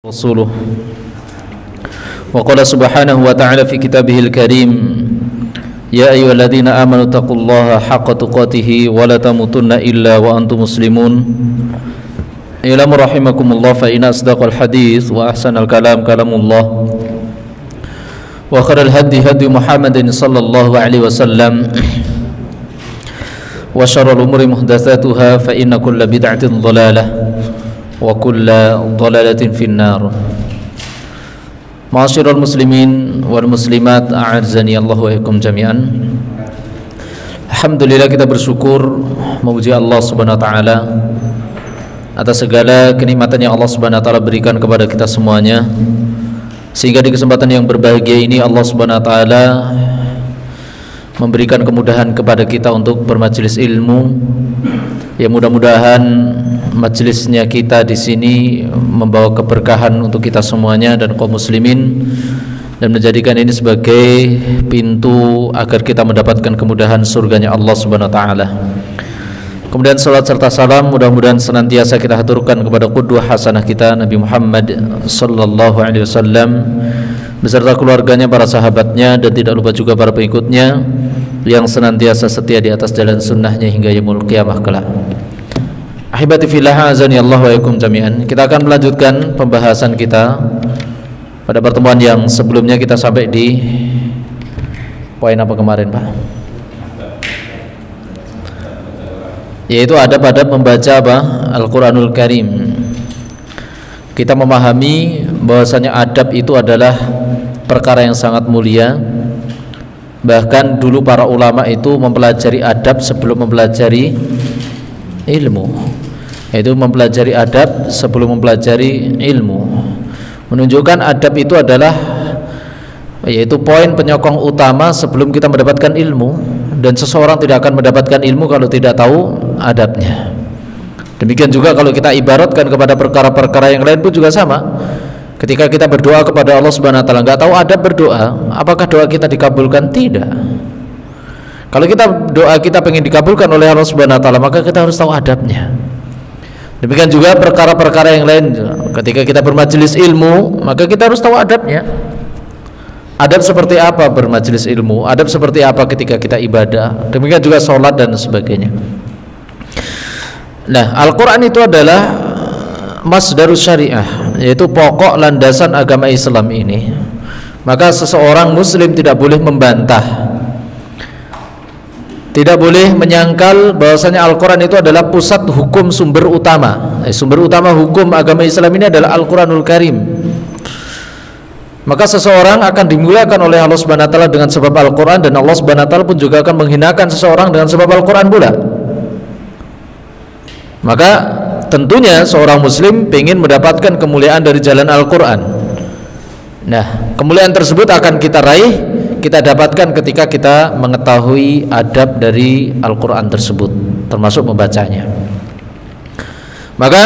Rasuluh wa qala subhanahu wa ta'ala fi kitabihil karim ya ayyuhalladzina amanu taqullaha haqqa tuqatih wa la tamutunna illa wa antum muslimun ilamu rahimakumullah fa inna asdaqal hadits wa ahsanal kalam kalamullah wa khairal hadi hadi Muhammadin sallallahu alaihi wasallam wa syarrul umuri muhdatsatuha fa inna kulla bid'atin dhalalah wa kulla dhalalatin finnar. Ma'asyiral muslimin wal muslimat, a'azzani Allah wa iyyakum jami'an. Alhamdulillah, kita bersyukur memuji Allah Subhanahu wa taala atas segala kenikmatan yang Allah Subhanahu wa taala berikan kepada kita semuanya, sehingga di kesempatan yang berbahagia ini Allah Subhanahu wa taala memberikan kemudahan kepada kita untuk bermajelis ilmu. Ya, mudah-mudahan majelisnya kita di sini membawa keberkahan untuk kita semuanya dan kaum muslimin, dan menjadikan ini sebagai pintu agar kita mendapatkan kemudahan surganya Allah Subhanahu wa taala. Kemudian salat serta salam mudah-mudahan senantiasa kita haturkan kepada qudwah hasanah kita Nabi Muhammad sallallahu alaihi wasallam beserta keluarganya, para sahabatnya, dan tidak lupa juga para pengikutnya yang senantiasa setia di atas jalan sunnahnya hingga yaumul qiyamah kelak. Ahibati fillah, azani Allah wa iyyakum jami'an. Kita akan melanjutkan pembahasan kita. Pada pertemuan yang sebelumnya kita sampai di poin apa kemarin, Pak? Yaitu adab-adab membaca Al-Quranul Karim. Kita memahami bahwasanya adab itu adalah perkara yang sangat mulia. Bahkan dulu para ulama itu mempelajari adab sebelum mempelajari ilmu. Yaitu mempelajari adab sebelum mempelajari ilmu. Menunjukkan adab itu adalah yaitu poin penyokong utama sebelum kita mendapatkan ilmu, dan seseorang tidak akan mendapatkan ilmu kalau tidak tahu adabnya. Demikian juga kalau kita ibaratkan kepada perkara-perkara yang lain pun juga sama. Ketika kita berdoa kepada Allah Subhanahu wa taala enggak tahu adab berdoa, apakah doa kita dikabulkan? Tidak. Kalau doa kita pengen dikabulkan oleh Allah Subhanahu wa taala, maka kita harus tahu adabnya. Demikian juga perkara-perkara yang lain. Ketika kita bermajelis ilmu, maka kita harus tahu adabnya. Adab seperti apa bermajelis ilmu, adab seperti apa ketika kita ibadah, demikian juga sholat dan sebagainya. Nah, Al-Quran itu adalah masdarus syariah, yaitu pokok landasan agama Islam ini. Maka seseorang muslim tidak boleh membantah, tidak boleh menyangkal bahwasanya Al-Quran itu adalah pusat hukum, sumber utama. Sumber utama hukum agama Islam ini adalah Al-Quranul Karim. Maka seseorang akan dimuliakan oleh Allah Subhanahu wa taala dengan sebab Al-Quran, dan Allah Subhanahu wa taala pun juga akan menghinakan seseorang dengan sebab Al-Quran pula. Maka tentunya seorang muslim ingin mendapatkan kemuliaan dari jalan Al-Quran. Nah, kemuliaan tersebut akan kita raih, kita dapatkan ketika kita mengetahui adab dari Al-Quran tersebut, termasuk membacanya. Maka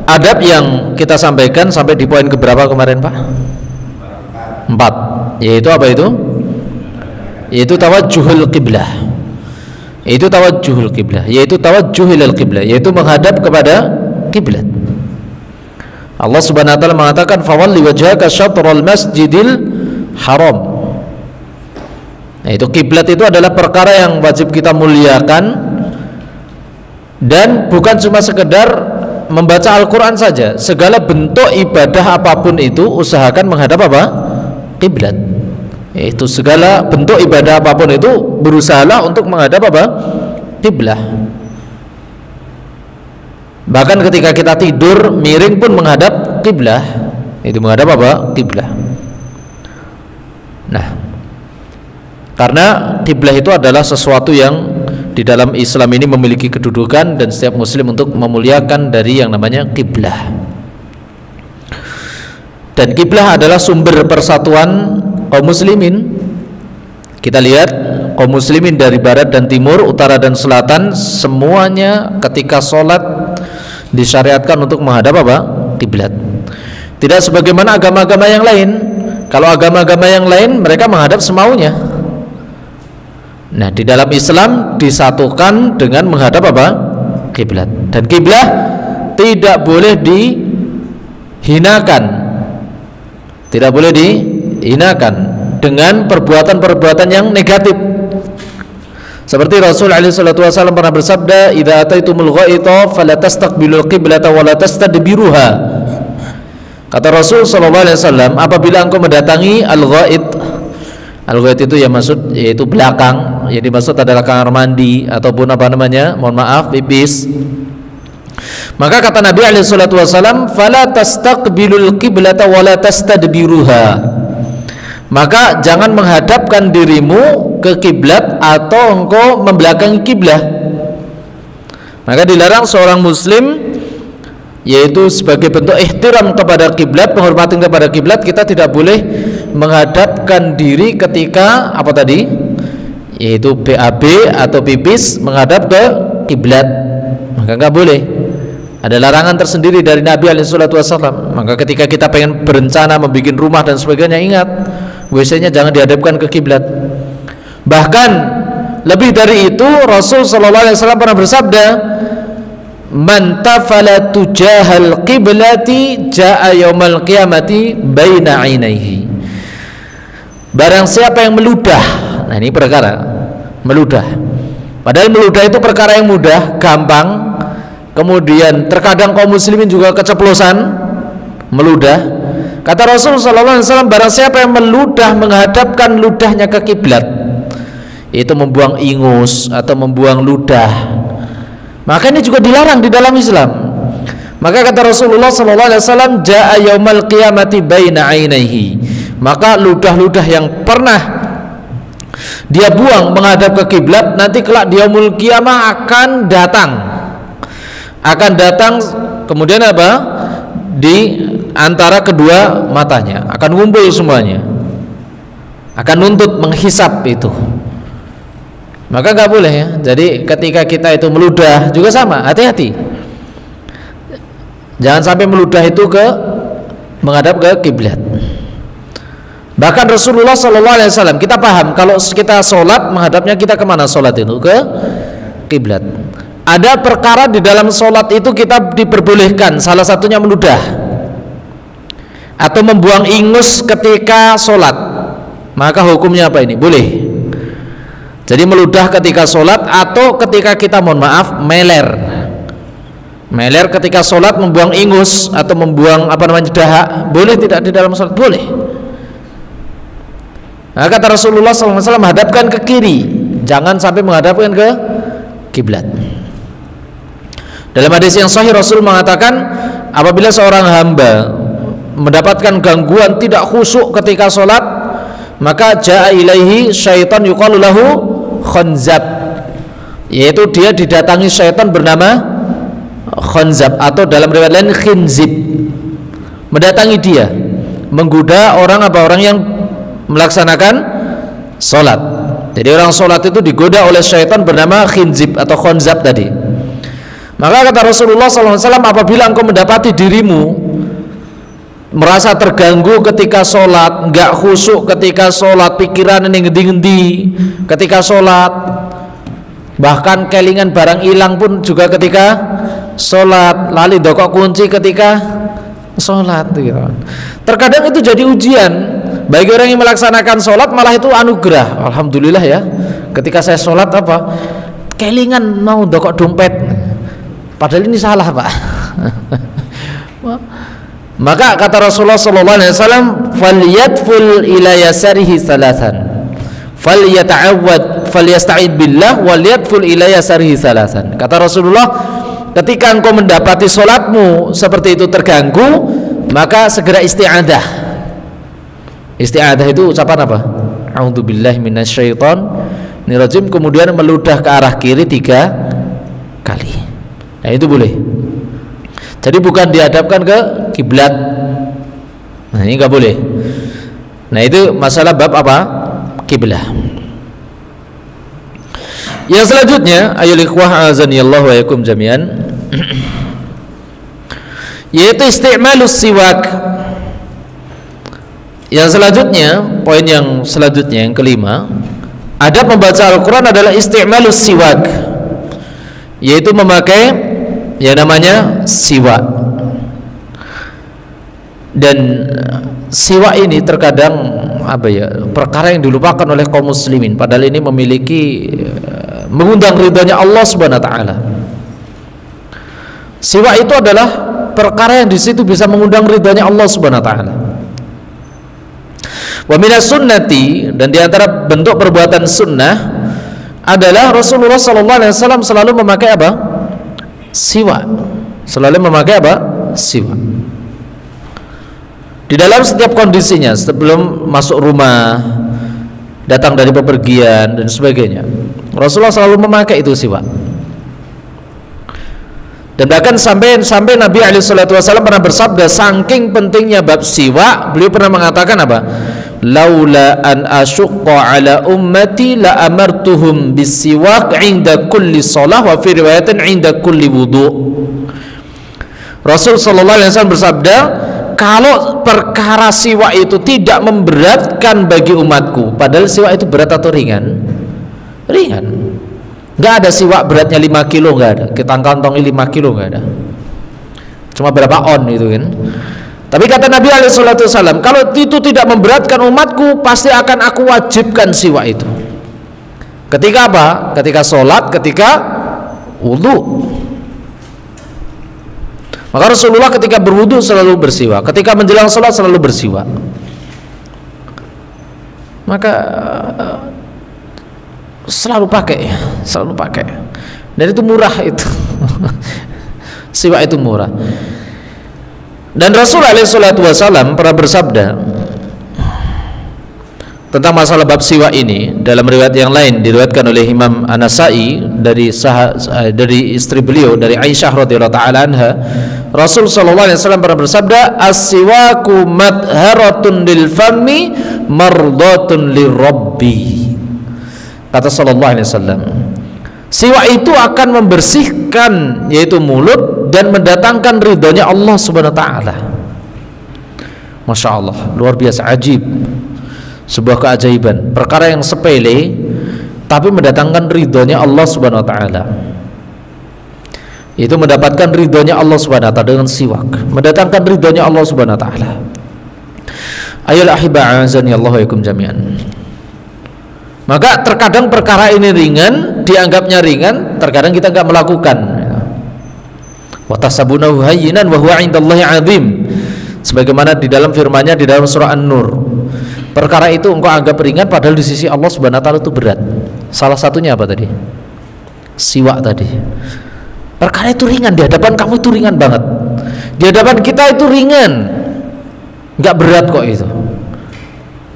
adab yang kita sampaikan sampai di poin keberapa kemarin, Pak? 4. Yaitu apa itu? Yaitu tawajjuhul qiblah. Yaitu tawajjuhul qiblah, yaitu tawajjuhil qiblah, yaitu menghadap kepada kiblat. Allah Subhanahu wa taala mengatakan fawalli wajhaka syatral masjidil haram. Nah, itu kiblat itu adalah perkara yang wajib kita muliakan, dan bukan cuma sekedar membaca Al-Quran saja. Segala bentuk ibadah apapun itu usahakan menghadap apa? Kiblat. Itu segala bentuk ibadah apapun itu berusahalah untuk menghadap apa? Kiblah. Bahkan ketika kita tidur miring pun menghadap kiblah. Itu menghadap apa? Kiblah. Nah, karena kiblah itu adalah sesuatu yang di dalam Islam ini memiliki kedudukan, dan setiap muslim untuk memuliakan dari yang namanya kiblah. Dan kiblah adalah sumber persatuan kaum muslimin. Kita lihat kaum muslimin dari barat dan timur, utara dan selatan, semuanya ketika sholat disyariatkan untuk menghadap apa? Kiblat. Tidak sebagaimana agama-agama yang lain. Kalau agama-agama yang lain mereka menghadap semaunya. Nah, di dalam Islam disatukan dengan menghadap apa? Kiblat. Dan kiblat tidak boleh dihinakan, tidak boleh dihinakan dengan perbuatan-perbuatan yang negatif. Seperti Rasul alaihi salatu wasallam pernah bersabda, "Idza ataitumul ghaita fala tastaqbilul qiblata wa la tastadbiruha." Kata Rasul sallallahu alaihi wasallam, apabila engkau mendatangi al-ghait, al-ghait itu yang maksud yaitu belakang, yang dimaksud adalah kamar mandi ataupun apa namanya? Mohon maaf, pipis. Maka kata Nabi alaihi salatu wasallam, "Fala tastaqbilul qiblata wa la tastadbiruha." Maka jangan menghadapkan dirimu ke kiblat atau engkau membelakangi kiblat. Maka dilarang seorang muslim, yaitu sebagai bentuk ihtiram kepada kiblat, penghormatan kepada kiblat, kita tidak boleh menghadapkan diri ketika apa tadi? Yaitu BAB atau pipis menghadap ke kiblat. Maka enggak boleh. Ada larangan tersendiri dari Nabi alaihi salatu wasallam. Maka ketika kita pengen berencana membuat rumah dan sebagainya, ingat WC-nya jangan dihadapkan ke kiblat. Bahkan lebih dari itu, Rasul sallallahu alaihi wasallam pernah bersabda, "Man tafala tujahal qiblati jaa yaumal qiyamati baina ainaihi." Barang siapa yang meludah. Nah, ini perkara meludah. Padahal meludah itu perkara yang mudah, gampang. Kemudian terkadang kaum muslimin juga keceplosan meludah. Kata Rasul sallallahu alaihi wasallam, barang siapa yang meludah menghadapkan ludahnya ke kiblat, itu membuang ingus atau membuang ludah, maka ini juga dilarang di dalam Islam. Maka kata Rasulullah sallallahu alaihi wasallam, jaa yaumal qiyamati baina ainaihi. Maka ludah-ludah yang pernah dia buang menghadap ke kiblat, nanti kelak di yaumul qiyamah akan datang. Kemudian apa? Di antara kedua matanya akan ngumpul semuanya, akan nuntut menghisap itu. Maka nggak boleh ya. Jadi ketika kita itu meludah juga sama, hati-hati. Jangan sampai meludah itu menghadap ke kiblat. Bahkan Rasulullah sallallahu alaihi wasallam, kita paham kalau kita sholat menghadapnya kita kemana sholat itu? Ke kiblat. Ada perkara di dalam sholat itu kita diperbolehkan, salah satunya meludah atau membuang ingus ketika sholat. Maka hukumnya apa ini? Boleh. Jadi meludah ketika sholat atau ketika kita mohon maaf meler ketika sholat, membuang ingus atau membuang apa namanya dahak, boleh tidak di dalam sholat? Boleh. Nah, kata Rasulullah SAW, hadapkan ke kiri, jangan sampai menghadapkan ke kiblat. Dalam hadis yang sahih Rasul mengatakan, apabila seorang hamba mendapatkan gangguan tidak khusyuk ketika sholat, maka jaa ilaihi syaitan yuqalu lahu khanzab, yaitu dia didatangi syaitan bernama khanzab atau dalam riwayat lain khinzib, mendatangi dia, menggoda orang yang melaksanakan sholat. Jadi orang sholat itu digoda oleh syaitan bernama khinzib atau khanzab tadi. Maka kata Rasulullah SAW, apabila engkau mendapati dirimu merasa terganggu ketika sholat, enggak khusyuk ketika sholat, pikiran ini ngendi-ngendi ketika sholat, bahkan kelingan barang hilang pun juga ketika sholat, lali dokok kunci ketika sholat gitu. Terkadang itu jadi ujian bagi orang yang melaksanakan sholat, malah itu anugerah. Alhamdulillah ya, ketika saya sholat apa kelingan mau dokok dompet, padahal ini salah pak. Maka kata Rasulullah SAW, falyadful ila yasarihi salasan, falyata'awwad falyasta'id billah walyadful ila yasarihi salasan. Kata Rasulullah, ketika engkau mendapati sholatmu seperti itu terganggu, maka segera isti'adah. Isti'adah itu ucapan apa? A'udzubillahi minasyaitonirrajim, kemudian meludah ke arah kiri 3 kali. Nah itu boleh. Jadi bukan dihadapkan ke kiblat. Nah ini nggak boleh. Nah itu masalah bab apa? Kiblah. Yang selanjutnya, ayyuhal ikhwah azanillahu wa yakum jami'an, yaitu isti'malus siwak. Yang selanjutnya, poin yang selanjutnya yang kelima, adab membaca Al-Quran adalah isti'malus siwak, yaitu memakai yang namanya siwak. Dan siwak ini terkadang perkara yang dilupakan oleh kaum muslimin, padahal ini memiliki mengundang ridhonya Allah Subhanahu wa taala. Siwak itu adalah perkara yang di situ bisa mengundang ridhonya Allah Subhanahu wa taala. Wa minas sunnati, dan di antara bentuk perbuatan sunnah adalah Rasulullah sallallahu alaihi wasallam selalu memakai apa? Siwak. Selalu memakai apa? Siwak. Di dalam setiap kondisinya, sebelum masuk rumah, datang dari bepergian dan sebagainya, Rasulullah selalu memakai itu siwak. Dan bahkan sampai Nabi SAW pernah bersabda, saking pentingnya bab siwak, beliau pernah mengatakan apa? Laula an asyqa ala ummati la amartuhum bisiwak 'inda kulli shalah wa fi riwayatin 'inda kulli wudu. Rasul sallallahu alaihi wasallam bersabda, kalau perkara siwak itu tidak memberatkan bagi umatku, padahal siwak itu berat atau ringan? Ringan. Nggak ada siwak beratnya 5 kilo, nggak ada. Kita kantongi 5 kilo, nggak ada. Cuma berapa on itu kan. Tapi kata Nabi SAW, kalau itu tidak memberatkan umatku, pasti akan aku wajibkan siwak itu. Ketika apa? Ketika sholat, ketika wudhu. Maka Rasulullah ketika berwudhu selalu bersiwak, ketika menjelang sholat selalu bersiwak. Maka selalu pakai, selalu pakai. Dan itu murah itu. Siwak itu murah. Dan Rasulullah SAW pernah bersabda tentang masalah bab siwak ini dalam riwayat yang lain, diriwayatkan oleh Imam An-Nasa'i dari istri beliau, dari Aisyah radhiyallahu taala anha. Rasul sallallahu alaihi wasallam pernah bersabda, as-siwaku madharatun lil fami mardatun lirabbi. Kata sallallahu alaihi wasallam, siwak itu akan membersihkan yaitu mulut dan mendatangkan ridhonya Allah Subhanahu wa taala. Masya Allah, luar biasa, ajib. Sebuah keajaiban, perkara yang sepele tapi mendatangkan ridhonya Allah Subhanahu wa taala. Itu mendapatkan ridhonya Allah Subhanahu wa taala dengan siwak, mendatangkan ridhonya Allah Subhanahu wa taala. Ayol ahibba azani Allah wa yakum jami'an. Maka terkadang perkara ini ringan, dianggapnya ringan, terkadang kita enggak melakukan. Wa tasabunahu hayyinan wa huwa 'indallahi 'azim. Sebagaimana di dalam firman-Nya di dalam surah An-Nur. Perkara itu engkau anggap ringan padahal di sisi Allah Subhanahu wa taala itu berat. Salah satunya apa tadi? Siwak tadi. Perkara itu ringan, di hadapan kamu itu ringan banget. Di hadapan kita itu ringan. Enggak berat kok itu.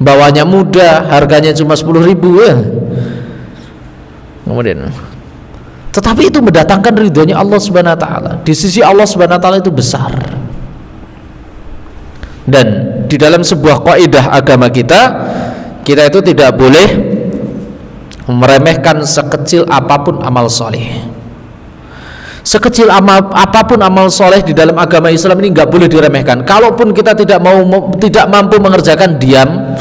Bawanya mudah, harganya cuma 10.000 ya. Kemudian tetapi itu mendatangkan ridhonya Allah Subhanahu wa taala. Di sisi Allah Subhanahu wa taala itu besar. Dan di dalam sebuah kaidah agama kita itu tidak boleh meremehkan sekecil apapun amal soleh. Sekecil apapun amal soleh di dalam agama Islam ini nggak boleh diremehkan. Kalaupun kita tidak mampu mengerjakan, diam.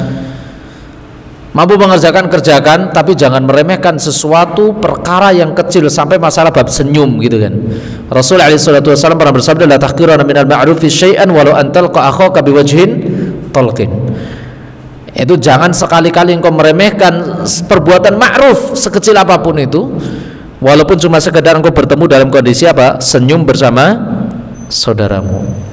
Mampu mengerjakan, kerjakan, tapi jangan meremehkan sesuatu perkara yang kecil sampai masalah bab senyum gitu kan. Rasulullah SAW pernah bersabda, la tahqirana minal ma'rufi syai'an walau an talqa akhaka biwajhin talqin. Itu jangan sekali-kali engkau meremehkan perbuatan ma'ruf sekecil apapun itu, walaupun cuma sekedar engkau bertemu dalam kondisi apa? Senyum bersama saudaramu.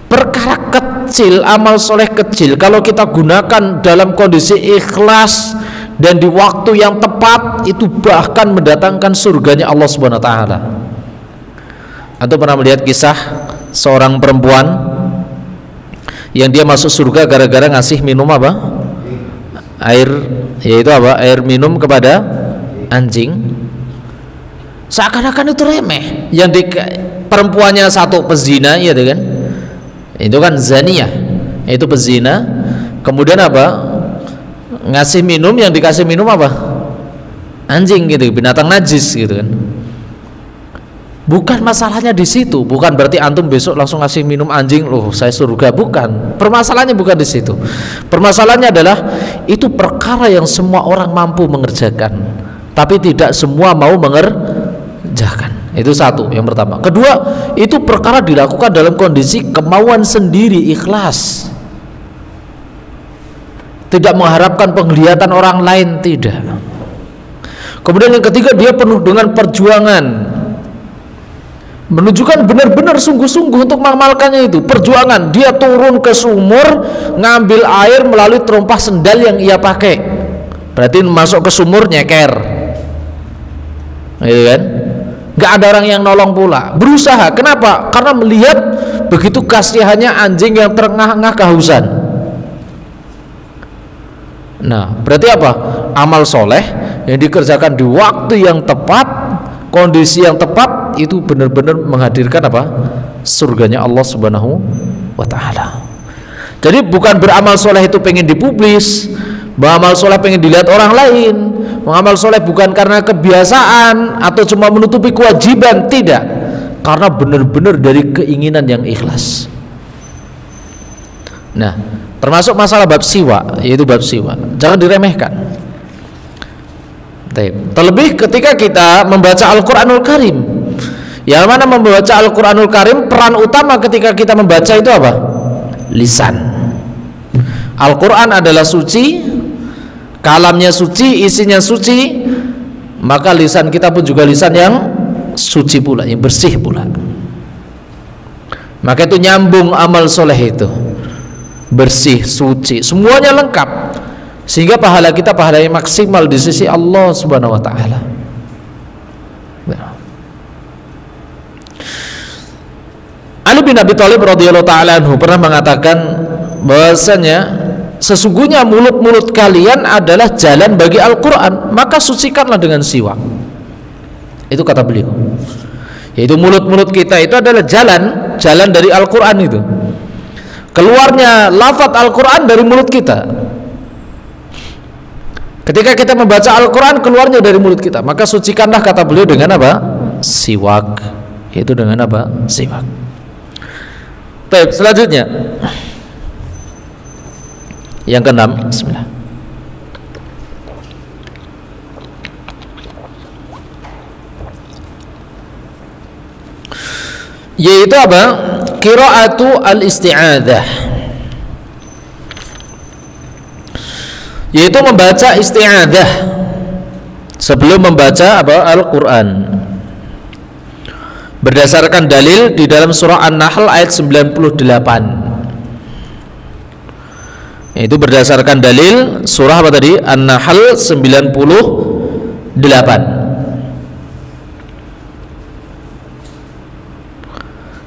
Perkara kecil, amal soleh kecil, kalau kita gunakan dalam kondisi ikhlas dan di waktu yang tepat, itu bahkan mendatangkan surganya Allah Subhanahu wa taala. Antum pernah melihat kisah seorang perempuan yang dia masuk surga gara-gara ngasih minum apa? Air, yaitu apa? Air minum kepada anjing. Seakan-akan itu remeh. Yang perempuannya satu pezina, ya kan? Itu kan zaniyah, itu pezina. Kemudian apa? Ngasih minum, yang dikasih minum apa? Anjing gitu, binatang najis gitu kan. Bukan masalahnya di situ, bukan berarti antum besok langsung ngasih minum anjing, loh saya surga, bukan. Permasalahannya bukan di situ. Permasalahannya adalah itu perkara yang semua orang mampu mengerjakan, tapi tidak semua mau mengerjakan. Itu satu, yang pertama. Kedua, itu perkara dilakukan dalam kondisi kemauan sendiri, ikhlas. tidak mengharapkan penglihatan orang lain, tidak. Kemudian yang ketiga, dia penuh dengan perjuangan, menunjukkan benar-benar sungguh-sungguh untuk mengamalkannya itu. Perjuangan, dia turun ke sumur, ngambil air melalui terompah sendal yang ia pakai. Berarti masuk ke sumur nyeker, gitu kan? Gak ada orang yang nolong pula. Berusaha, kenapa? Karena melihat begitu kasihannya anjing yang terengah-engah kehausan. Nah, berarti apa? Amal soleh yang dikerjakan di waktu yang tepat, kondisi yang tepat, itu benar-benar menghadirkan apa? Surganya Allah Subhanahu wa ta'ala. Jadi bukan beramal soleh itu pengen dipublis, beramal soleh pengen dilihat orang lain. Mengamal soleh bukan karena kebiasaan atau cuma menutupi kewajiban, tidak, karena benar-benar dari keinginan yang ikhlas. Nah, termasuk masalah bab siwa, yaitu bab siwa, jangan diremehkan. Terlebih ketika kita membaca Al-Quranul Karim, yang mana membaca Al-Quranul Karim, peran utama ketika kita membaca itu apa? Lisan. Al-Quran adalah suci, kalamnya suci, isinya suci, maka lisan kita pun juga lisan yang suci pula, yang bersih pula. Maka itu nyambung amal soleh itu, bersih, suci, semuanya lengkap, sehingga pahala kita pahala yang maksimal di sisi Allah Subhanahu wa ta'ala. Ali bin Abi Thalib radhiyallahu ta'ala anhu pernah mengatakan bahwasanya sesungguhnya mulut-mulut kalian adalah jalan bagi Al-Quran, maka sucikanlah dengan siwak. Itu kata beliau, yaitu mulut-mulut kita itu adalah jalan dari Al-Quran itu. Keluarnya lafaz Al-Quran dari mulut kita. Ketika kita membaca Al-Quran, keluarnya dari mulut kita, maka sucikanlah, kata beliau, dengan apa? Siwak. Itu dengan apa? Siwak. Baik, selanjutnya yang keenam, bismillah. Yaitu apa? Qiraatu al-isti'adzah, yaitu membaca isti'adzah sebelum membaca apa? Al-Quran, berdasarkan dalil di dalam surah An-Nahl ayat 98. Itu berdasarkan dalil surah apa tadi? An-Nahl 98.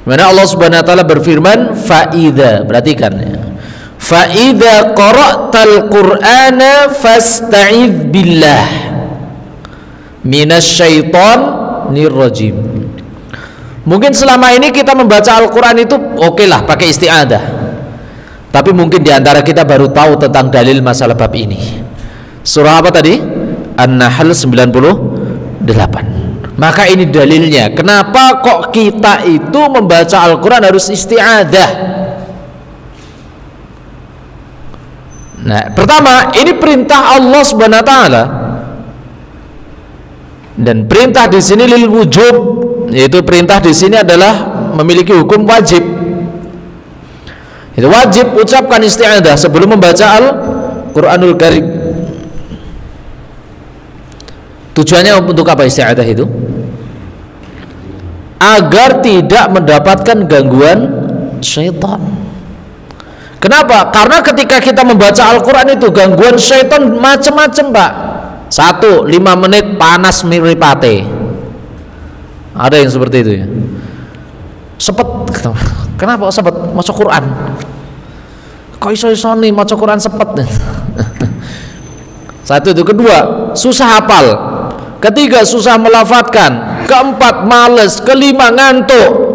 Mana Allah Subhanahu wa taala berfirman, "Fa'idza", perhatikan ya. "Fa'idza qara'tal Qur'ana fasta'idz billah minasyaitonir rajim." Mungkin selama ini kita membaca Al-Quran itu oke lah pakai isti'adzah, tapi mungkin diantara kita baru tahu tentang dalil masalah bab ini. Surah apa tadi? An-Nahl 98. Maka ini dalilnya, kenapa kok kita itu membaca Al-Quran harus isti'adzah. Nah, pertama, ini perintah Allah Subhanahu wa taala, dan perintah di sini lil wujub, yaitu perintah di sini adalah memiliki hukum wajib. Itu wajib ucapkan isti'adzah sebelum membaca Al-Quranul Karim. Tujuannya untuk apa isti'adzah itu? Agar tidak mendapatkan gangguan syaitan. Kenapa? Karena ketika kita membaca Al-Quran itu gangguan syaitan macam-macam, Pak. 1, 5 menit panas miripate. Ada yang seperti itu ya. Sepet. Kenapa sepet? Maca Quran. Kok iso-iso nih maca Quran sepet? Satu itu. Kedua, susah hafal. Ketiga, susah melafadzkan. Keempat, males. Kelima, ngantuk.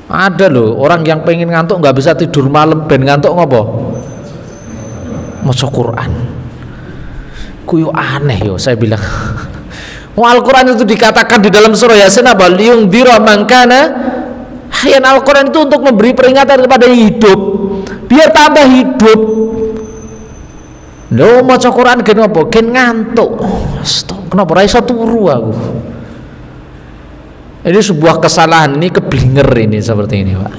Ada loh orang yang pengen ngantuk nggak bisa tidur malam, ben ngantuk ngopo? Maca Quran. Kuyo aneh yo, saya bilang. Al-Quran itu dikatakan di dalam surah Yasin apa? Liyungdira man kana hayyan. Al-Quran itu untuk memberi peringatan kepada hidup, biar tambah hidup. Lho maca Quran gen apa? Gen ngantuk. Kenapa ra iso turu aku? Ini sebuah kesalahan, ini keblinger ini seperti ini, Pak.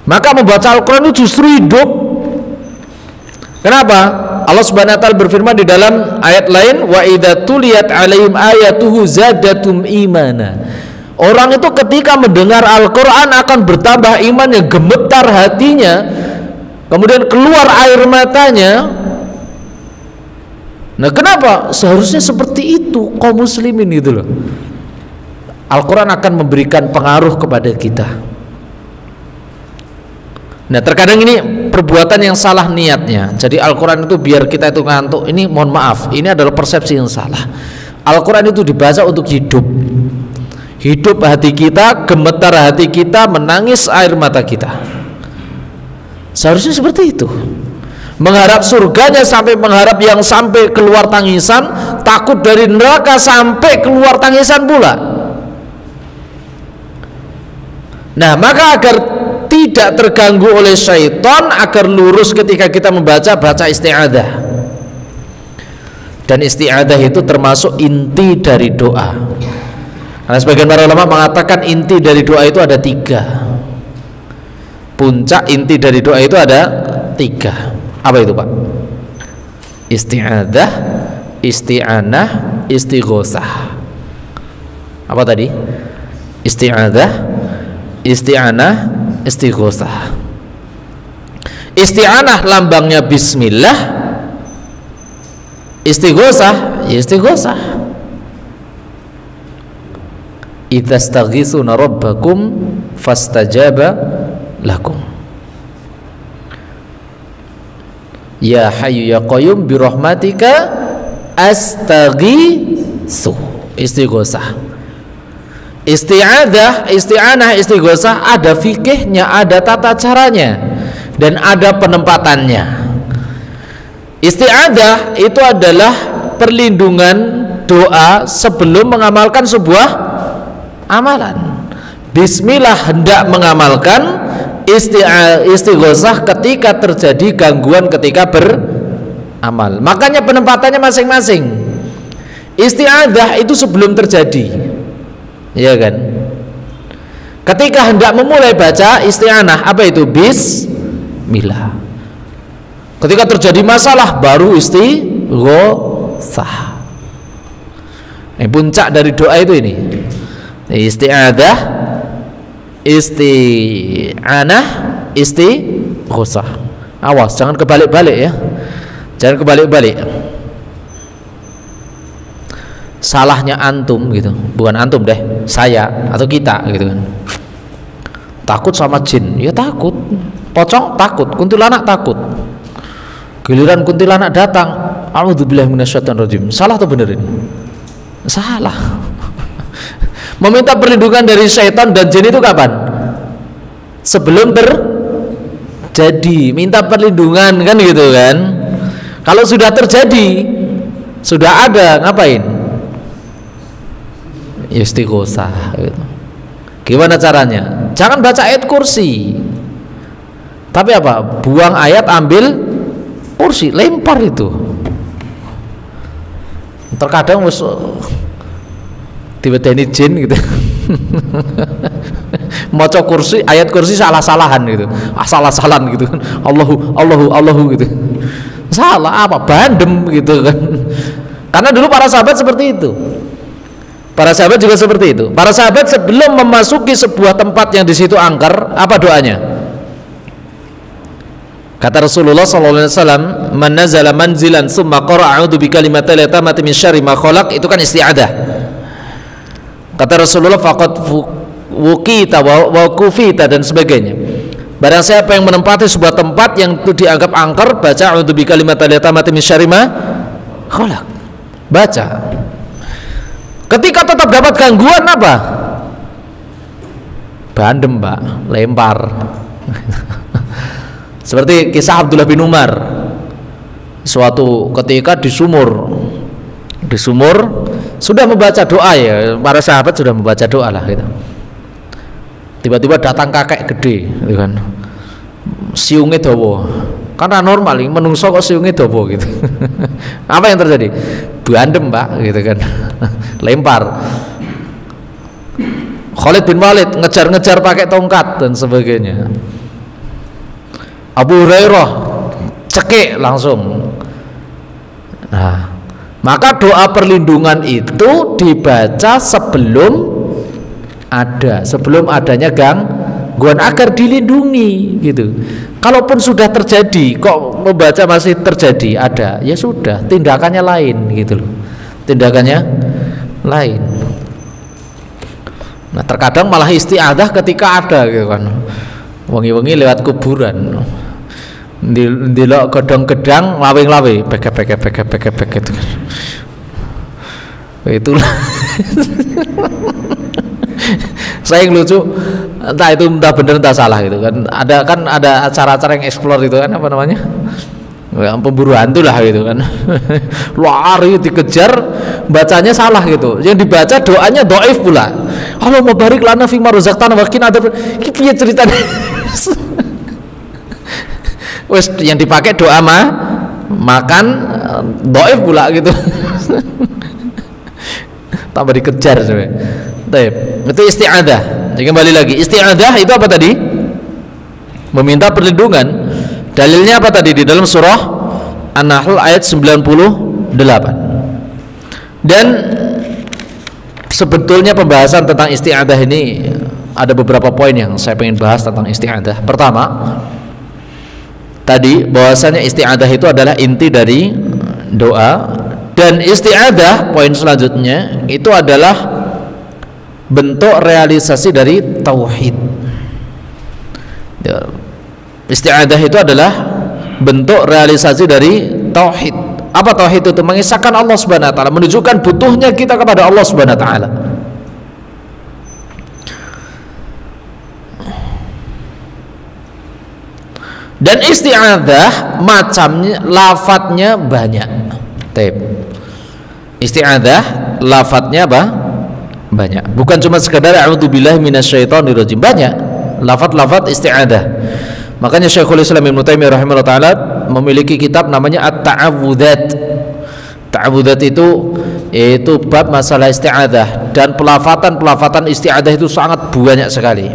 Maka membaca Al-Quran itu justru hidup. Kenapa? Allah Subhanahu wa taala berfirman di dalam ayat lain, wa idza tuliyat alaihim ayatuhu zadatum imana. Orang itu ketika mendengar Al-Quran akan bertambah imannya, gemetar hatinya, kemudian keluar air matanya. Nah, kenapa? Seharusnya seperti itu kaum muslimin gitu loh. Al-Quran akan memberikan pengaruh kepada kita. Nah, terkadang ini perbuatan yang salah niatnya. Jadi Al-Quran itu biar kita itu ngantuk. Ini mohon maaf, ini adalah persepsi yang salah. Al-Quran itu dibaca untuk hidup. Hidup hati kita, gemetar hati kita, menangis air mata kita. Seharusnya seperti itu. Mengharap surganya sampai mengharap yang sampai keluar tangisan, takut dari neraka sampai keluar tangisan pula. Nah, maka agar tidak terganggu oleh syaitan, agar lurus ketika kita baca isti'adzah. Dan isti'adzah itu termasuk inti dari doa. Karena sebagian para ulama mengatakan inti dari doa itu ada 3. Puncak inti dari doa itu ada 3. Apa itu, Pak? Isti'adzah, isti'anah, istighosah. Apa tadi? Isti'adzah, isti'anah, istighosah. Isti'anah lambangnya bismillah. Istighosah, ya istighosah. Idzastaghitsuna rabbakum fastajaba lakum. Ya hayyu ya qayyum bi rahmatika astaghitsu. Istighosah. Isti'adzah, isti'anah, istighosah ada fikihnya, ada tata caranya, dan ada penempatannya. Isti'adzah itu adalah perlindungan doa sebelum mengamalkan sebuah amalan. Bismillah hendak mengamalkan, istighosah ketika terjadi gangguan ketika beramal. Makanya penempatannya masing-masing. Isti'adzah itu sebelum terjadi, ya kan? Ketika hendak memulai baca isti'anah, apa itu? Bismillah. Ketika terjadi masalah baru istighosah. Puncak dari doa itu ini. Isti'adzah, isti'anah, istighosah. Awas, jangan kebalik-balik ya. Jangan kebalik-balik. Salahnya antum gitu, bukan antum deh, saya atau kita gitu kan. Takut sama jin, ya takut. Pocong takut, kuntilanak takut. Giliran kuntilanak datang, a'udzubillahi minasyaitonirrajim. Salah atau benar ini? Salah. Meminta perlindungan dari syaitan dan jin itu kapan? Sebelum terjadi, minta perlindungan kan gitu kan. Kalau sudah terjadi, sudah ada, ngapain? Istighosah gitu. Gimana caranya? Jangan baca ayat kursi, tapi apa? Buang ayat, ambil kursi, lempar itu. Terkadang tiba-tiba jin gitu. Maca kursi, ayat kursi salah-salahan gitu. Salah-salahan gitu. Allahu gitu. Salah apa? Bandem gitu kan. Karena dulu para sahabat seperti itu. Para sahabat juga seperti itu. Para sahabat sebelum memasuki sebuah tempat yang di situ angker, apa doanya? Kata Rasulullah SAW, "Man nazala manzilan tsumma qara'a a'udzu bikalimatil tammati min syarri ma khalaq", itu kan isti'adzah. Kata Rasulullah, "Faqad wuqita wa kufita", dan sebagainya. Barang siapa yang menempati sebuah tempat yang itu dianggap angker, baca a'udzu bikalimatil tammati min syarri ma khalaq. Baca. Ketika tetap dapat gangguan apa? Bandem, Pak, lempar. Seperti kisah Abdullah bin Umar. Suatu ketika di sumur sudah membaca doa ya, para sahabat sudah membaca doa lah gitu. Tiba-tiba datang kakek gede gitu kan. Siunge dawa. Karena normal ini menungso kok siunge dawa gitu. Apa yang terjadi? Bandem, Pak, gitu kan. Lempar. Khalid bin Walid ngejar-ngejar pakai tongkat dan sebagainya. Abu Hurairah cekik langsung. Nah, maka doa perlindungan itu dibaca sebelum adanya gangguan agar dilindungi gitu. Kalaupun sudah terjadi kok membaca masih terjadi ya sudah, tindakannya lain gitu loh. Tindakannya lain. Nah, terkadang malah isti'adzah ketika ada gitu kan. Wengi-wengi lewat kuburan. Ndelok gedang-gedang lawe-lawe, peke gitu kan. Itulah. Saya yang lucu, entah benar entah salah gitu kan. Ada acara-acara yang explore itu kan, apa namanya? Yang pemburu hantu lah gitu kan. Lari dikejar, bacanya salah gitu. Yang dibaca doanya dhaif pula. Allah mabarik lana fi ma razaqtana wa qina adzab. Iki piye ceritane? Wes yang dipakai doa makan dhaif pula gitu. Tambah dikejar sebenarnya. Itu isti'adzah. Jadi kembali lagi, isti'adzah itu apa tadi? Meminta perlindungan. Dalilnya apa tadi di dalam surah An-Nahl ayat 98. Dan sebetulnya pembahasan tentang isti'adzah ini ada beberapa poin yang saya ingin bahas tentang isti'adzah. Pertama, tadi bahwasanya isti'adzah itu adalah inti dari doa, dan isti'adzah poin selanjutnya itu adalah bentuk realisasi dari tauhid. Isti'adzah itu adalah bentuk realisasi dari tauhid. Apa tauhid itu? Mengisahkan Allah Subhanahu wa taala, menunjukkan butuhnya kita kepada Allah Subhanahu wa taala. Dan isti'adzah macamnya, lafadznya banyak. Isti'adzah lafadznya apa? Banyak. Bukan cuma sekadar a'udzubillahi minasyaitonirrajim, banyak lafadz-lafadz isti'adzah. Makanya Syekhul Islam Ibnu Taimiyah rahimahullah taala memiliki kitab namanya At-Ta'awudzat. Ta'awudzat itu yaitu bab masalah isti'adzah, dan pelafatan isti'adzah itu sangat banyak sekali.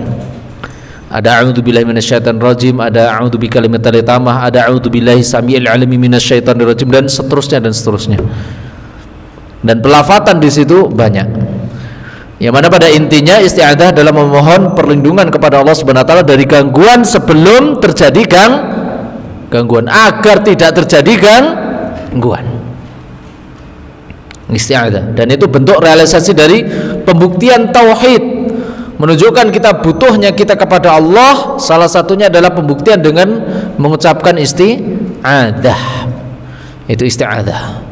Ada a'udzubillahi minasyaitonirrajim, ada a'udzubikalimatil tamah, ada a'udzubillahi samiil alimi minasyaitonirrajim, dan seterusnya. Dan pelafatan di situ banyak. Yang mana pada intinya isti'adzah adalah memohon perlindungan kepada Allah Subhanahu wa taala dari gangguan sebelum terjadi gangguan, agar tidak terjadi gangguan. Isti'adzah, dan itu bentuk realisasi dari pembuktian tauhid, menunjukkan kita butuhnya kita kepada Allah. Salah satunya adalah pembuktian dengan mengucapkan isti'adzah. Itu isti'adzah,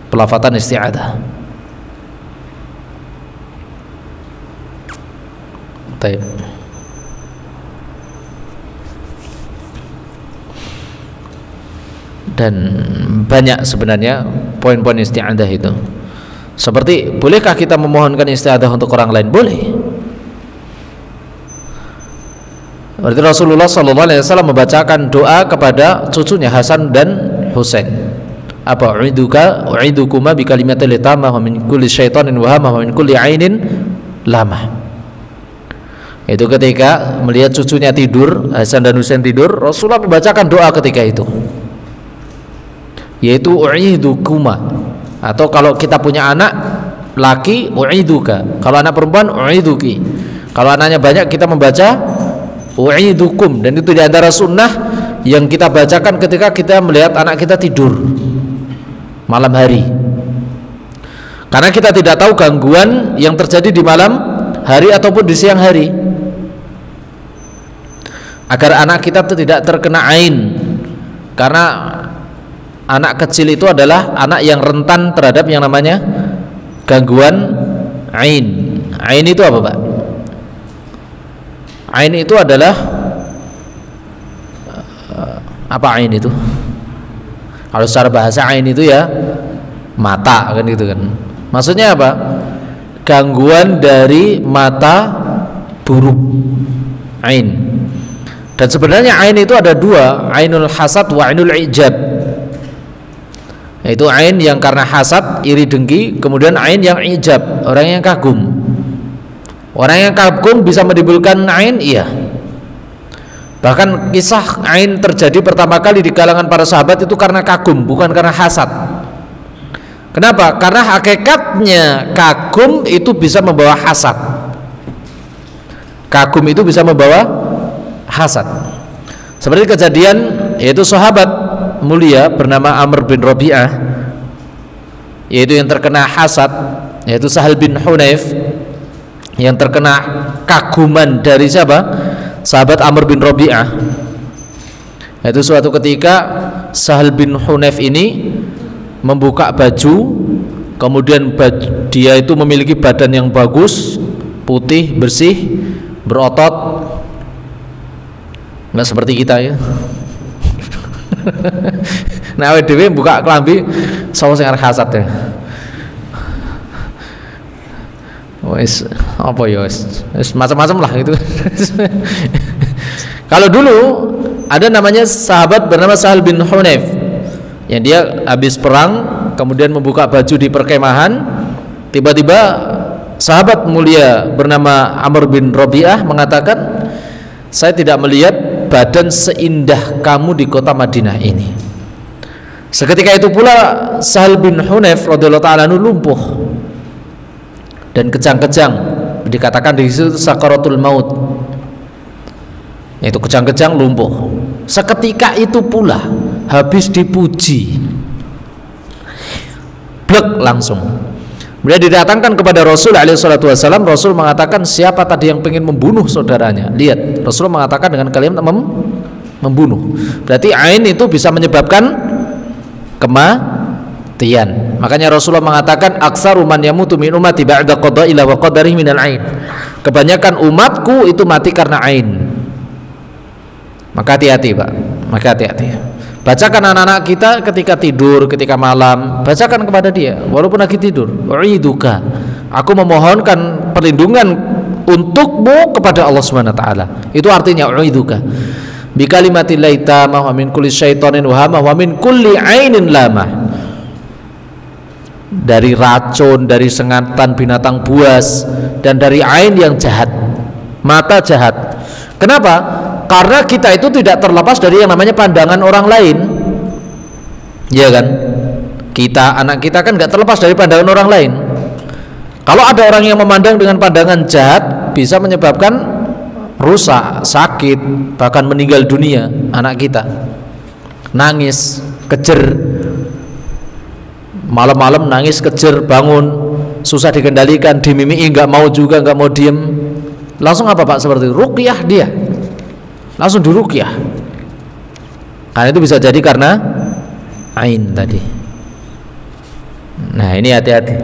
pelafatan isti'adzah. Dan banyak sebenarnya poin-poin isti'adzah itu. Seperti, bolehkah kita memohonkan isti'adzah untuk orang lain? Boleh. Berarti Rasulullah SAW membacakan doa kepada cucunya Hasan dan Husain. Apa? U'idukuma bi kalimatil tamah wa min kulli syaitanin wahamah wa min kulli ainin lamah. Itu ketika melihat cucunya tidur, Hasan dan Husain tidur, Rasulullah membacakan doa ketika itu, yaitu u'idukuma. Atau kalau kita punya anak laki, u'iduka. Kalau anak perempuan, u'iduki. Kalau anaknya banyak, kita membaca u'idukum. Dan itu diantara sunnah yang kita bacakan ketika kita melihat anak kita tidur malam hari, karena kita tidak tahu gangguan yang terjadi di malam hari ataupun di siang hari, agar anak kita tidak terkena ain. Karena anak kecil itu adalah anak yang rentan terhadap yang namanya gangguan ain. Ain itu apa, Pak? Ain itu adalah apa ain itu? Kalau secara bahasa ain itu ya mata kan gitu kan. Maksudnya apa? Gangguan dari mata buruk, ain. Dan sebenarnya ain itu ada dua, ainul hasad wa ainul ijab. Yaitu ain yang karena hasad, iri dengki, kemudian ain yang ijab, orang yang kagum. Orang yang kagum bisa menimbulkan ain, iya. Bahkan kisah ain terjadi pertama kali di kalangan para sahabat itu karena kagum, bukan karena hasad. Kenapa? Karena hakikatnya kagum itu bisa membawa hasad. Kagum itu bisa membawa hasad. Seperti kejadian yaitu sahabat mulia bernama Amr bin Rabi'ah, yaitu yang terkena hasad, yaitu Sahal bin Hunayf, yang terkena kaguman dari siapa? Sahabat Amr bin Rabi'ah. Yaitu suatu ketika Sahal bin Hunayf ini membuka baju, kemudian dia itu memiliki badan yang bagus, putih, bersih, berotot, nggak seperti kita ya. Nah, awake dhewe buka klambi sawo sing arep hasad ya. Wes apa ya, wes macam-macam lah gitu. Kalau dulu ada namanya sahabat bernama Sahal bin Hunayf, yang dia habis perang kemudian membuka baju di perkemahan, tiba-tiba sahabat mulia bernama Amr bin Rabi'ah mengatakan, saya tidak melihat badan seindah kamu di kota Madinah ini. Seketika itu pula Sahal bin Hunayf radhiyallahu ta'ala lumpuh dan kejang-kejang, dikatakan di situ sakaratul maut, yaitu kejang-kejang lumpuh. Seketika itu pula habis dipuji, blek langsung. Kemudian didatangkan kepada Rasul alaihi salatu wasallam. Rasul mengatakan, siapa tadi yang ingin membunuh saudaranya? Lihat, Rasul mengatakan dengan kalimat membunuh. Berarti ain itu bisa menyebabkan kematian. Makanya Rasulullah mengatakan, aktsaru man yamutu min ummati ba'da qada'i wa qadarihi minal ain. Kebanyakan umatku itu mati karena ain. Maka hati-hati, Pak. Maka hati-hati. Bacakan anak-anak kita ketika tidur, ketika malam, bacakan kepada dia walaupun lagi tidur. U'iduka, aku memohonkan perlindungan untukmu kepada Allah Subhanahu wa taala. Itu artinya u'iduka bi kalimatillahi tamah wa min kulli syaitonin wahamah wa min kulli ainin lamah. Dari racun, dari sengatan binatang buas, dan dari ain yang jahat, mata jahat. Kenapa? Karena kita itu tidak terlepas dari yang namanya pandangan orang lain, ya kan? Kita, anak kita kan nggak terlepas dari pandangan orang lain. Kalau ada orang yang memandang dengan pandangan jahat, bisa menyebabkan rusak, sakit, bahkan meninggal dunia anak kita. Nangis, kejer, malam-malam nangis, kejer, bangun, susah dikendalikan, dimimiki, nggak mau juga, nggak mau diem. Langsung apa Pak? Seperti ruqyah dia. Langsung diruqyah. Karena itu bisa jadi karena ain tadi. Nah, ini hati-hati.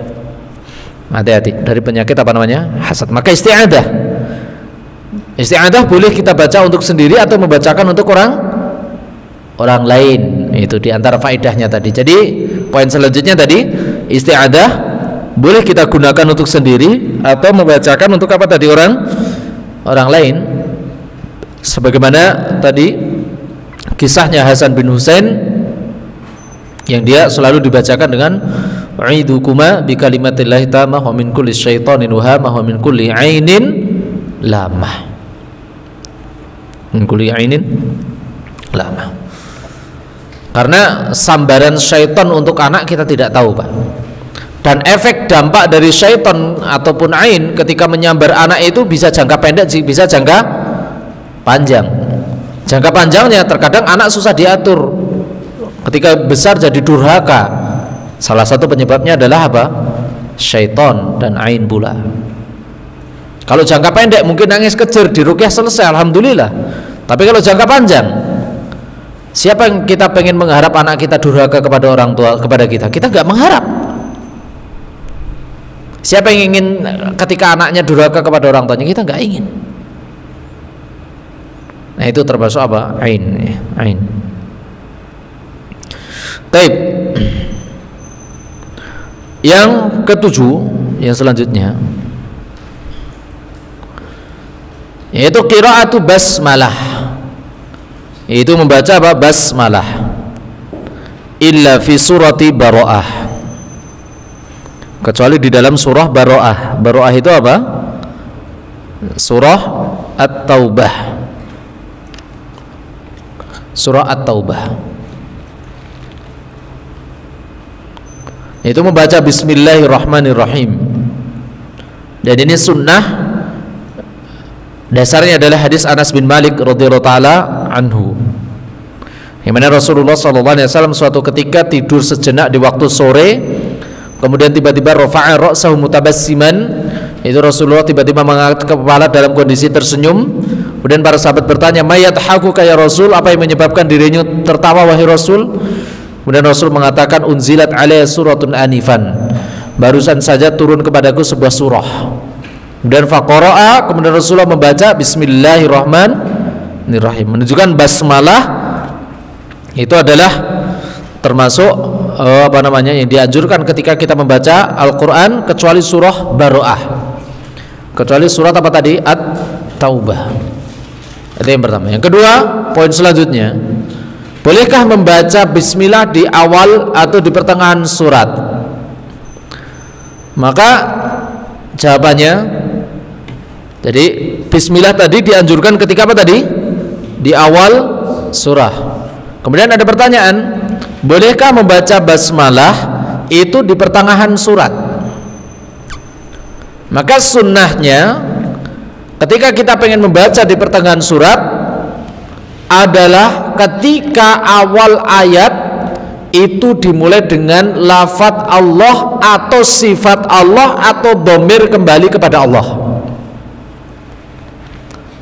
Hati-hati dari penyakit apa namanya? Hasad. Maka isti'adah. Isti'adah boleh kita baca untuk sendiri atau membacakan untuk orang lain. Itu diantara faedahnya tadi. Jadi poin selanjutnya tadi, isti'adah boleh kita gunakan untuk sendiri atau membacakan untuk apa tadi? Orang lain. Sebagaimana tadi kisahnya Hasan bin Husain yang dia selalu dibacakan dengan u'idukuma bi kalimatillahi tamah wa min kulli syaitonin wahamah wa min kulli ainin lamah. Min kulli ainin lamah. Karena sambaran syaitan untuk anak kita tidak tahu, Pak. Dan efek dampak dari syaitan ataupun ain ketika menyambar anak itu bisa jangka pendek, bisa jangka panjang. Jangka panjangnya terkadang anak susah diatur. Ketika besar jadi durhaka. Salah satu penyebabnya adalah apa? Syaitan dan ain pula. Kalau jangka pendek mungkin nangis kejer, diruqyah selesai, alhamdulillah. Tapi kalau jangka panjang, siapa yang kita pengen mengharap anak kita durhaka kepada orang tua, kepada kita? Kita nggak mengharap. Siapa yang ingin ketika anaknya durhaka kepada orang tuanya? Kita nggak ingin. Nah, itu termasuk apa? Ain. Ain. Taib. Yang ketujuh, yang selanjutnya, yaitu qiraatu basmalah. Itu membaca apa? Basmalah. Illa fi surati Bara'ah. Kecuali di dalam surah Bara'ah. Bara'ah itu apa? Surah At-Taubah. surah At-Taubah. Itu membaca Bismillahirrahmanirrahim. Dan ini sunnah, dasarnya adalah hadis Anas bin Malik radhiyallahu taala anhu, yang mana Rasulullah SAW suatu ketika tidur sejenak di waktu sore, kemudian tiba-tiba rafa'a ra'sahu mutabassiman. Itu Rasulullah tiba-tiba mengangkat kepala dalam kondisi tersenyum. Kemudian para sahabat bertanya, "Mayadhakuka ya Rasul?" Apa yang menyebabkan dirinya tertawa wahai Rasul? Kemudian Rasul mengatakan, "Unzilat alayya suratun anifan." Barusan saja turun kepadaku sebuah surah. Kemudian faqara'a, kemudian Rasulullah membaca Bismillahirrahmanirrahim, menunjukkan basmalah itu adalah termasuk yang dianjurkan ketika kita membaca Al-Quran, kecuali surah Baro'ah, kecuali surat apa tadi? At-Taubah. Itu yang pertama. Yang kedua, poin selanjutnya, bolehkah membaca bismillah di awal atau di pertengahan surat? Maka jawabannya, jadi bismillah tadi dianjurkan ketika apa tadi? Di awal surah. Kemudian ada pertanyaan, bolehkah membaca basmalah itu di pertengahan surat? Maka sunnahnya ketika kita pengen membaca di pertengahan surat adalah ketika awal ayat itu dimulai dengan lafadz Allah atau sifat Allah atau dhamir kembali kepada Allah.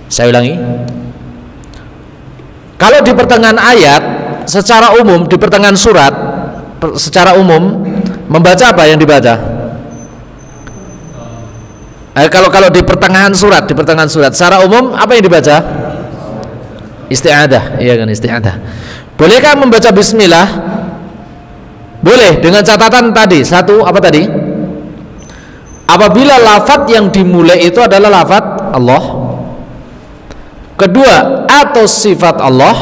Saya ulangi, kalau di pertengahan ayat secara umum, di pertengahan surat secara umum membaca apa yang dibaca? Kalau di pertengahan surat, secara umum apa yang dibaca? Isti'adah, iya kan, isti'adah. Bolehkah membaca bismillah? Boleh, dengan catatan tadi, satu apa tadi? Apabila lafadz yang dimulai itu adalah lafadz Allah. Kedua, atau sifat Allah.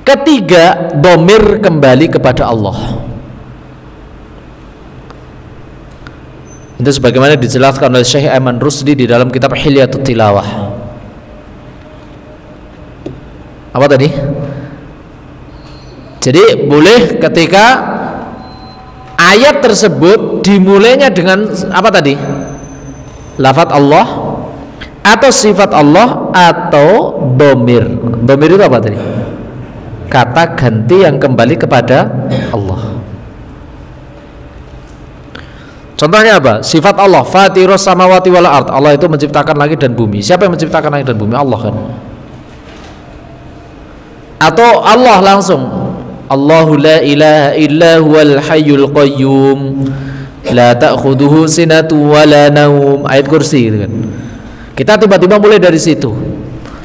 Ketiga, dhamir kembali kepada Allah. Itu sebagaimana dijelaskan oleh Syekh Aiman Rusdi di dalam kitab Hilyatut Tilawah. Apa tadi? Jadi boleh ketika ayat tersebut dimulainya dengan apa tadi? Lafadz Allah atau sifat Allah atau dhamir. Dhamir itu apa tadi? Kata ganti yang kembali kepada Allah. Contohnya apa? Sifat Allah, Fatirus samawati wal ard. Allah itu menciptakan langit dan bumi. Siapa yang menciptakan langit dan bumi? Allah kan. Atau Allah langsung, Allahu la ilaha illa huwal hayyul qayyum la ta'khudhuhu sinatu wa la naum. Ayat kursi gitu kan. Kita tiba-tiba mulai dari situ,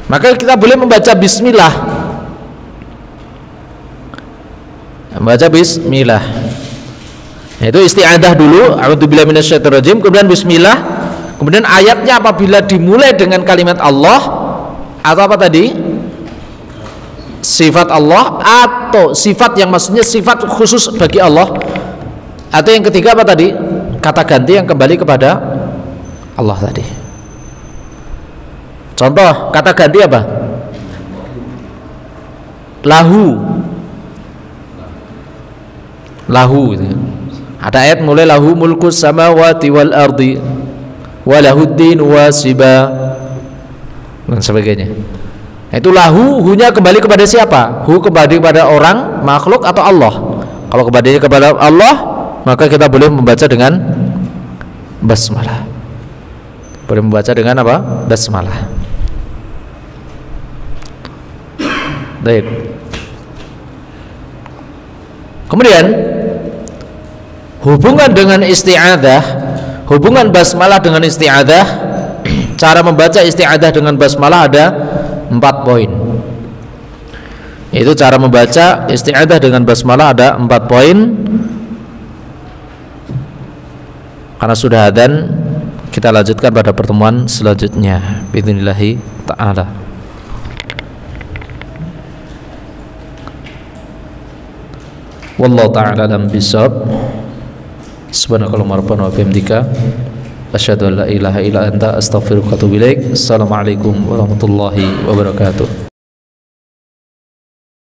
maka kita boleh membaca bismillah. Membaca bismillah, itu isti'adah dulu, a'udzubillahi minasyaitonirrajim, kemudian bismillah, kemudian ayatnya apabila dimulai dengan kalimat Allah atau apa tadi? Sifat Allah atau sifat yang maksudnya sifat khusus bagi Allah, atau yang ketiga apa tadi? Kata ganti yang kembali kepada Allah tadi. Contoh kata ganti apa? Lahu gitu. Ada ayat mulai lahu mulkus samawati wal ardi wa lahuddin wasiba dan sebagainya. Itu lahu, hunya kembali kepada siapa? Hu kembali kepada orang, makhluk atau Allah? Kalau kembali kepada Allah, maka kita boleh membaca dengan basmalah. Boleh membaca dengan apa? Basmalah. Baik. Kemudian hubungan dengan isti'adah, hubungan basmalah dengan isti'adah, cara membaca isti'adah dengan basmalah ada 4 poin. Itu cara membaca isti'adah dengan basmalah ada 4 poin. Karena sudah adzan, kita lanjutkan pada pertemuan selanjutnya bidznillahi ta'ala. Wallahu ta'ala alam bisawab. Subhanakallahumma rabbana wa bihamdika asyhadu an la ilaha illa anta astaghfiruka wa atubu ilaik. Assalamualaikum warahmatullahi wabarakatuh.